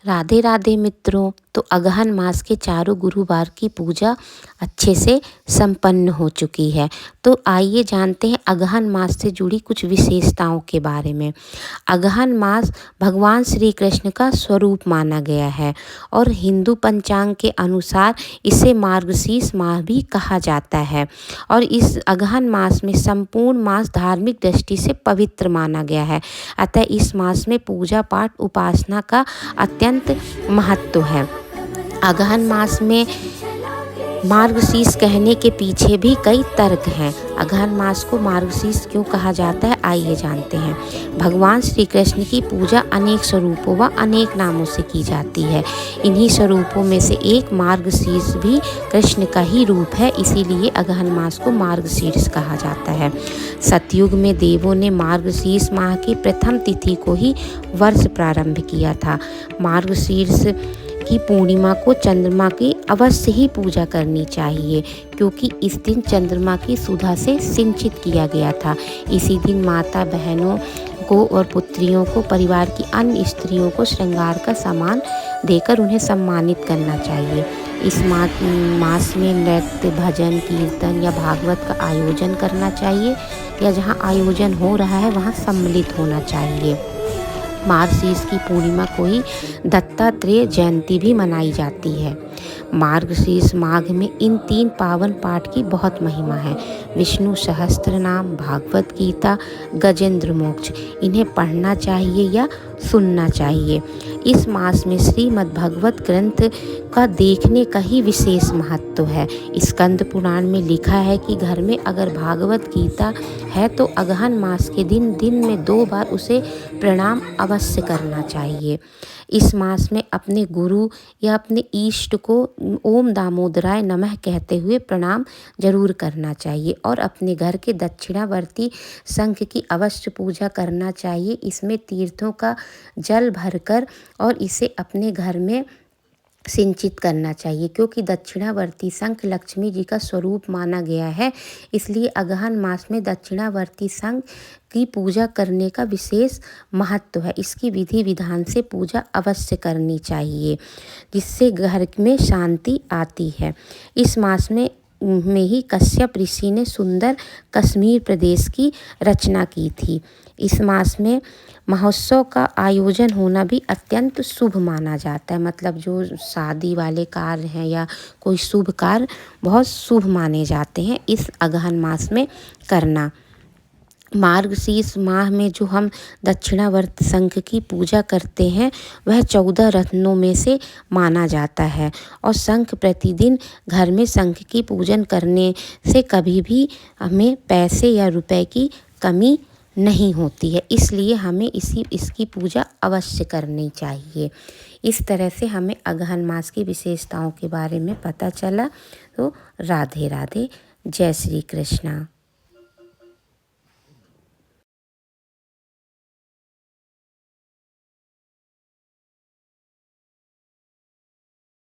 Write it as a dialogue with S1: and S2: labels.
S1: राधे राधे मित्रों। तो अगहन मास के चारों गुरुवार की पूजा अच्छे से संपन्न हो चुकी है। तो आइए जानते हैं अगहन मास से जुड़ी कुछ विशेषताओं के बारे में। अगहन मास भगवान श्री कृष्ण का स्वरूप माना गया है और हिंदू पंचांग के अनुसार इसे मार्गशीर्ष माह भी कहा जाता है। और इस अगहन मास में संपूर्ण मास धार्मिक दृष्टि से पवित्र माना गया है। अतः इस मास में पूजा पाठ उपासना का अत्यंत महत्व है। अगहन मास में मार्गशीर्ष कहने के पीछे भी कई तर्क हैं। अगहन मास को मार्गशीर्ष क्यों कहा जाता है, आइए जानते हैं। भगवान श्री कृष्ण की पूजा अनेक स्वरूपों व अनेक नामों से की जाती है। इन्हीं स्वरूपों में से एक मार्गशीर्ष भी कृष्ण का ही रूप है, इसीलिए अगहन मास को मार्गशीर्ष कहा जाता है। सतयुग में देवों ने मार्गशीर्ष माह की प्रथम तिथि को ही वर्ष प्रारंभ किया था। मार्गशीर्ष की पूर्णिमा को चंद्रमा की अवश्य ही पूजा करनी चाहिए, क्योंकि इस दिन चंद्रमा की सुधा से सिंचित किया गया था। इसी दिन माता बहनों को और पुत्रियों को परिवार की अन्य स्त्रियों को श्रृंगार का सामान देकर उन्हें सम्मानित करना चाहिए। इस मास में नृत्य, भजन, कीर्तन या भागवत का आयोजन करना चाहिए, या जहाँ आयोजन हो रहा है वहाँ सम्मिलित होना चाहिए। मार्गशीर्ष की पूर्णिमा को ही दत्तात्रेय जयंती भी मनाई जाती है। मार्गशीर्ष माघ में इन 3 पावन पाठ की बहुत महिमा है। विष्णु सहस्त्र नाम, भागवत गीता, गजेंद्र मोक्ष, इन्हें पढ़ना चाहिए या सुनना चाहिए। इस मास में श्रीमद् भगवत ग्रंथ का देखने का ही विशेष महत्व है। स्कंद पुराण में लिखा है कि घर में अगर भागवत गीता है तो अगहन मास के दिन में 2 बार उसे प्रणाम अवश्य करना चाहिए। इस मास में अपने गुरु या अपने इष्ट को ओम दामोदराय नमः कहते हुए प्रणाम जरूर करना चाहिए और अपने घर के दक्षिणावर्ती शंख की अवश्य पूजा करना चाहिए। इसमें तीर्थों का जल भरकर और इसे अपने घर में सिंचित करना चाहिए, क्योंकि दक्षिणावर्ती शंख लक्ष्मी जी का स्वरूप माना गया है। इसलिए अगहन मास में दक्षिणावर्ती शंख की पूजा करने का विशेष महत्व है। इसकी विधि विधान से पूजा अवश्य करनी चाहिए, जिससे घर में शांति आती है। इस मास में ही कश्यप ऋषि ने सुंदर कश्मीर प्रदेश की रचना की थी। इस मास में महोत्सव का आयोजन होना भी अत्यंत शुभ माना जाता है। मतलब जो शादी वाले कार्य हैं या कोई शुभ कार्य बहुत शुभ माने जाते हैं इस अगहन मास में करना। मार्गशीर्ष माह में जो हम दक्षिणावर्त शंख की पूजा करते हैं वह 14 रत्नों में से माना जाता है। और शंख प्रतिदिन घर में शंख की पूजन करने से कभी भी हमें पैसे या रुपए की कमी नहीं होती है, इसलिए हमें इसकी पूजा अवश्य करनी चाहिए। इस तरह से हमें अगहन मास की विशेषताओं के बारे में पता चला। तो राधे राधे, जय श्री कृष्णा।